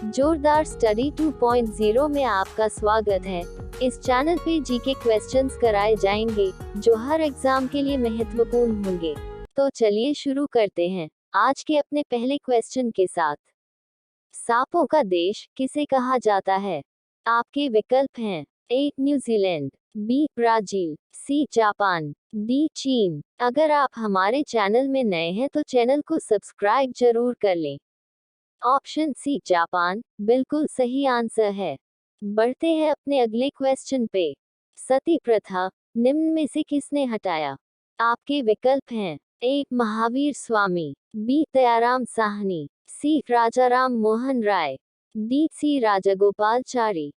जोरदार स्टडी 2.0 में आपका स्वागत है। इस चैनल पे जीके क्वेश्चंस कराए जाएंगे जो हर एग्जाम के लिए महत्वपूर्ण होंगे। तो चलिए शुरू करते हैं आज के अपने पहले क्वेश्चन के साथ। सांपों का देश किसे कहा जाता है? आपके विकल्प हैं A New Zealand, B Brazil, C Japan, D चीन। अगर आप हमारे चैनल में नए हैं तो चैनल को सब्सक्राइब जरूर कर लें। ऑप्शन सी जापान बिल्कुल सही आंसर है। बढ़ते हैं अपने अगले क्वेश्चन पे। सती प्रथा निम्न में से किसने हटाया? आपके विकल्प हैं A Mahavir Swami, B Dayaram Sahni, C Rajaram Mohan Roy, D C Rajagopalachari.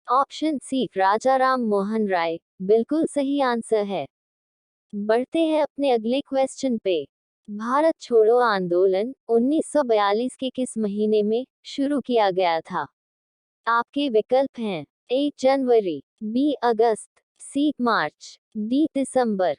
Option C Rajaram Mohan Roy बिल्कुल सही आंसर है। बढ़ते हैं अपने अगले क्वेश्चन पे। भारत छोड़ो आंदोलन 1942 के किस महीने में शुरू किया गया था? आपके विकल्प हैं ए जनवरी, बी अगस्त, सी मार्च, डी दिसंबर।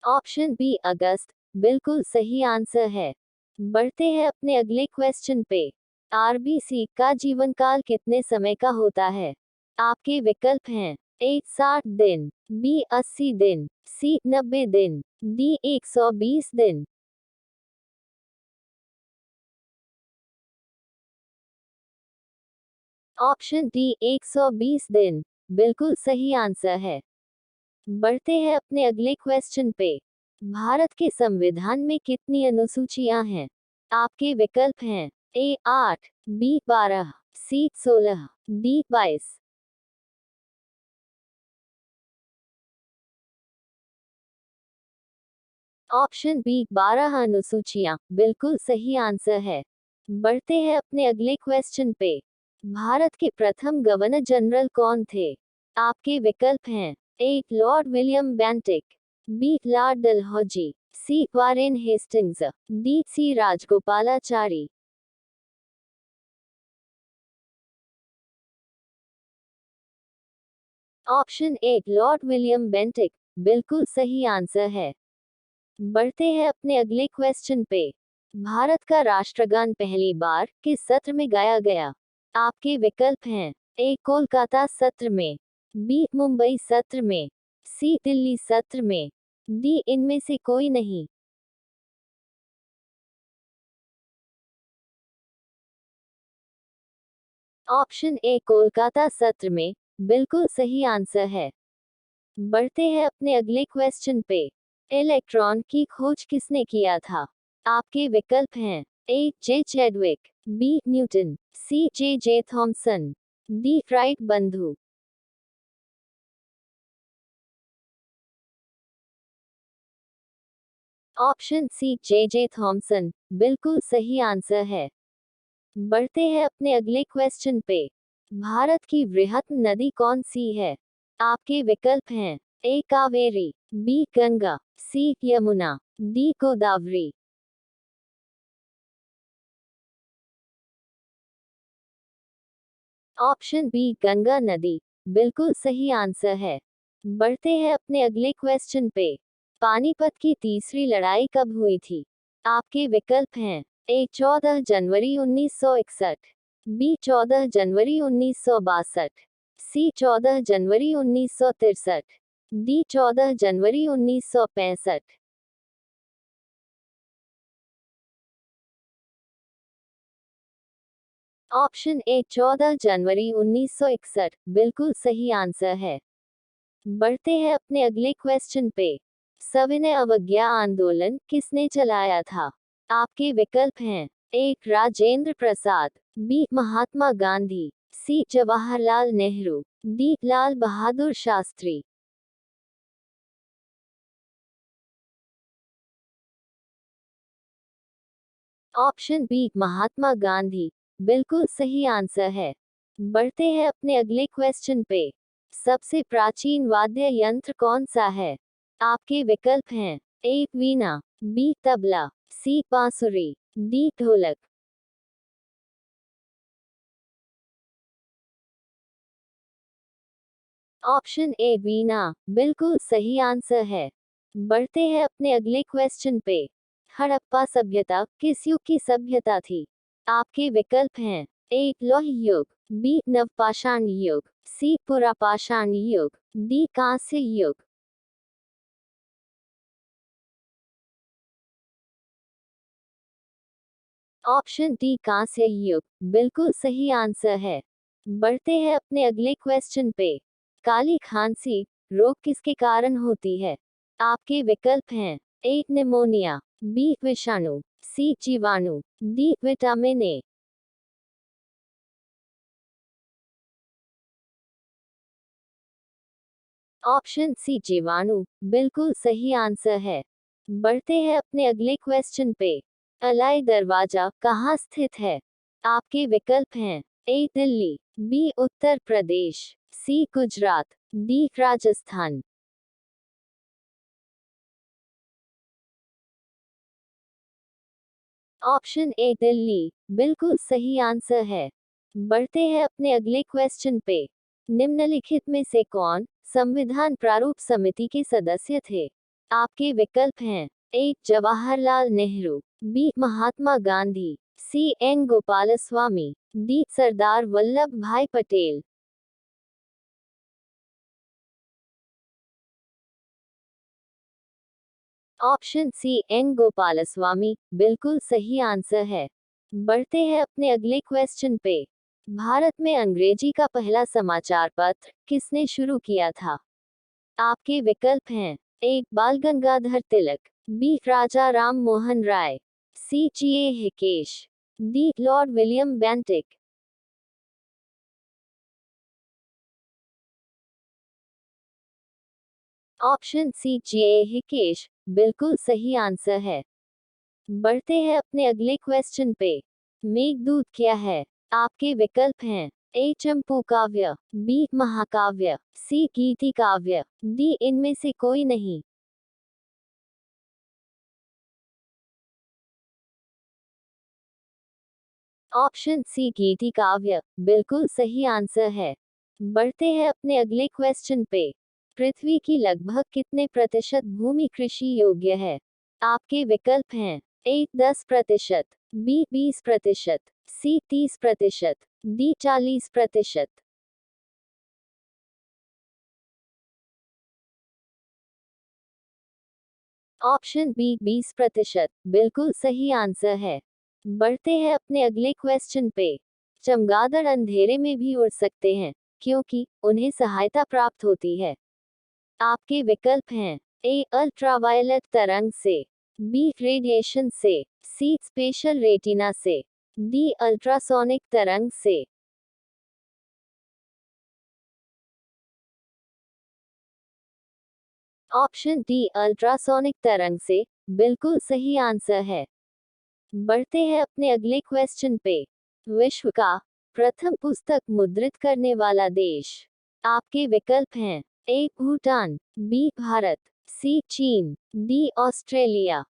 ऑप्शन बी अगस्त बिल्कुल सही आंसर है। बढ़ते हैं अपने अगले क्वेश्चन पे। आरबीसी का जीवन काल कितने समय का होता है? आपके विकल्प हैं ए 60 दिन, बी 80 दिन, सी 90 दिन, डी 120 दिन। ऑप्शन डी 120 दिन बिल्कुल सही आंसर है। बढ़ते हैं अपने अगले क्वेश्चन पे। भारत के संविधान में कितनी अनुसूचियां हैं? आपके विकल्प हैं ए 8, बी 12, सी 16, डी 22। ऑप्शन बी 12 अनुसूचियां बिल्कुल सही आंसर है। बढ़ते हैं अपने अगले क्वेश्चन पे। भारत के प्रथम गवर्नर जनरल कौन थे? आपके विकल्प हैं A Lord William Bentinck, B Lord Dalhousie, C Warren Hastings, D C Rajagopalachari. Option A Lord William Bentinck बिल्कुल सही आंसर है। बढ़ते हैं अपने अगले क्वेश्चन पे। भारत का राष्ट्रगान पहली बार किस सत्र में गाया गया? आपके विकल्प हैं ए कोलकाता सत्र में, बी मुंबई सत्र में, सी दिल्ली सत्र में, डी इनमें से कोई नहीं। ऑप्शन ए कोलकाता सत्र में बिल्कुल सही आंसर है। बढ़ते हैं अपने अगले क्वेश्चन पे। इलेक्ट्रॉन की खोज किसने किया था? आपके विकल्प हैं ए जे चैडविक, बी न्यूटन, सी जे जे थॉमसन, डी राइट बंधु। ऑप्शन सी जे जे थॉमसन बिल्कुल सही आंसर है। बढ़ते हैं अपने अगले क्वेश्चन पे। भारत की वृहत नदी कौन सी है? आपके विकल्प हैं A Kaveri, B Ganga, C Yamuna, D Godavari. Option B Ganga नदी बिल्कुल सही आंसर है। बढ़ते हैं अपने अगले क्वेश्चन पे। पानीपत की तीसरी लड़ाई कब हुई थी? आपके विकल्प हैं ए 14 जनवरी 1961, बी 14 जनवरी 1962, सी 14 जनवरी 1963, डी 14 जनवरी 1965। ऑप्शन ए 14 जनवरी 1961 बिल्कुल सही आंसर है। बढ़ते हैं अपने अगले क्वेश्चन पे। सविनय अवज्ञा आंदोलन किसने चलाया था? आपके विकल्प हैं ए राजेंद्र प्रसाद, बी महात्मा गांधी, सी Jawaharlal Nehru, D Lal Bahadur Shastri. Option B Mahatma Gandhi बिल्कुल सही आंसर है। बढ़ते हैं अपने अगले क्वेश्चन पे। सबसे प्राचीन वाद्य यंत्र कौन सा है? आपके विकल्प हैं ए वीणा, बी तबला, सी बांसुरी, डी ढोलक। ऑप्शन ए वीणा बिल्कुल सही आंसर है। बढ़ते हैं अपने अगले क्वेश्चन पे। हड़प्पा सभ्यता किस युग की सभ्यता थी? आपके विकल्प हैं ए लौह युग, बी नवपाषाण युग, सी पुरापाषाण युग, डी कांस्य युग। ऑप्शन डी कांस्य युग बिल्कुल सही आंसर है। बढ़ते हैं अपने अगले क्वेश्चन पे। काली खांसी रोग किसके कारण होती है? आपके विकल्प हैं ए निमोनिया, बी विषाणु, सी जीवाणु, D vitamin A. Option C जीवाणु बिल्कुल सही आंसर है। बढ़ते हैं अपने अगले क्वेश्चन पे। अलाई दरवाजा कहाँ स्थित है? आपके विकल्प हैं A Delhi, B Uttar Pradesh, C Gujarat, D Rajasthan. Option A Delhi बिल्कुल सही आंसर है। बढ़ते हैं अपने अगले क्वेश्चन पे। निम्नलिखित में से कौन संविधान प्रारूप समिति के सदस्य थे? आपके विकल्प हैं A Jawaharlal Nehru, B Mahatma Gandhi, C N Gopalaswami, D Sardar Vallabhbhai Patel. Option C N Gopalaswami बिल्कुल सही आंसर है। बढ़ते हैं अपने अगले क्वेश्चन पे। भारत में अंग्रेजी का पहला समाचार पत्र किसने शुरू किया था? आपके विकल्प हैं A Bal Gangadhar Tilak, B Raja Ram Mohan Roy, C G A हिकेश, D Lord William Bentinck. Option C G A हिकेश बिल्कुल सही आंसर है। बढ़ते हैं अपने अगले क्वेश्चन पे। मेघदूत क्या है? आपके विकल्प हैं ए चंपू काव्य, बी महाकाव्य, सी गीति काव्य, डी इनमें से कोई नहीं। ऑप्शन सी गीति काव्य बिल्कुल सही आंसर है। बढ़ते हैं अपने अगले क्वेश्चन पे। पृथ्वी की लगभग कितने प्रतिशत भूमि कृषि योग्य है? आपके विकल्प हैं ए 10%, बी 20%, सी 30%, डी 40%। ऑप्शन बी 20% बिल्कुल सही आंसर है। बढ़ते हैं अपने अगले क्वेश्चन पे। चमगादड़ अंधेरे में भी उड़ सकते हैं क्योंकि उन्हें सहायता प्राप्त होती है। आपके विकल्प हैं ए अल्ट्रावायलेट तरंग से, बी रेडिएशन से, सी स्पेशल रेटिना से, डी अल्ट्रासोनिक तरंग से। ऑप्शन डी अल्ट्रासोनिक तरंग से बिल्कुल सही आंसर है। बढ़ते हैं अपने अगले क्वेश्चन पे। विश्व का प्रथम पुस्तक मुद्रित करने वाला देश? आपके विकल्प हैं ए भूटान, बी भारत, सी चीन, डी ऑस्ट्रेलिया।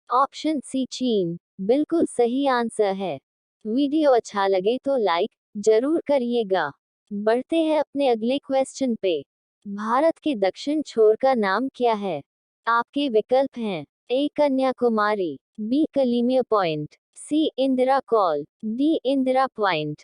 ऑप्शन सी चीन बिल्कुल सही आंसर है। वीडियो अच्छा लगे तो लाइक जरूर करिएगा। बढ़ते हैं अपने अगले क्वेश्चन पे। भारत के दक्षिण छोर का नाम क्या है? आपके विकल्प हैं ए कन्याकुमारी, बी कलीमिया Point, C Indira Col, D Indira Point.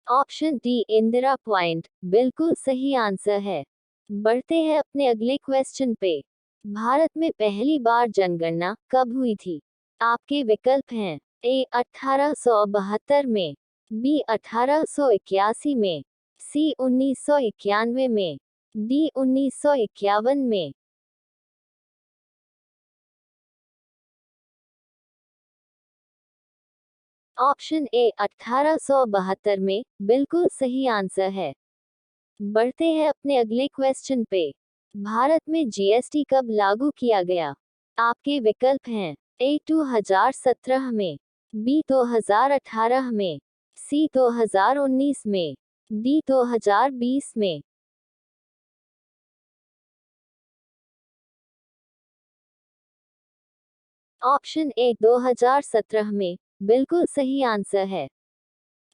Option D Indira Point बिल्कुल सही आंसर है। बढ़ते हैं अपने अगले क्वेश्चन पे। भारत में पहली बार जनगणना कब हुई थी? आपके विकल्प हैं ए 1872 में, बी 1881 में, सी 1991 में, डी 1951 में। ऑप्शन ए 1872 में बिल्कुल सही आंसर है। बढ़ते हैं अपने अगले क्वेश्चन पे। भारत में जीएसटी कब लागू किया गया? आपके विकल्प हैं ए 2017 में, बी 2018 में, सी 2019 में, डी 2020 में। ऑप्शन ए 2017 में बिल्कुल सही आंसर है।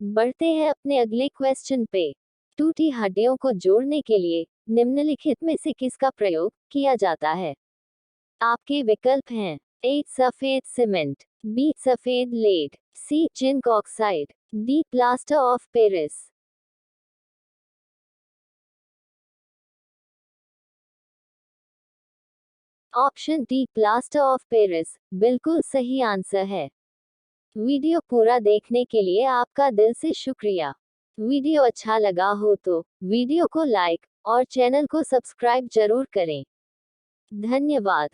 बढ़ते हैं अपने अगले क्वेश्चन पे। टूटी हड्डियों को जोड़ने के लिए निम्नलिखित में से किसका प्रयोग किया जाता है? आपके विकल्प हैं ए सफेद सीमेंट, बी सफेद lead, C zinc oxide, D plaster of Paris. Option D plaster of Paris बिल्कुल सही आंसर है। वीडियो पूरा देखने के लिए आपका दिल से शुक्रिया। वीडियो अच्छा लगा हो तो वीडियो को लाइक और चैनल को सब्सक्राइब जरूर करें। धन्यवाद।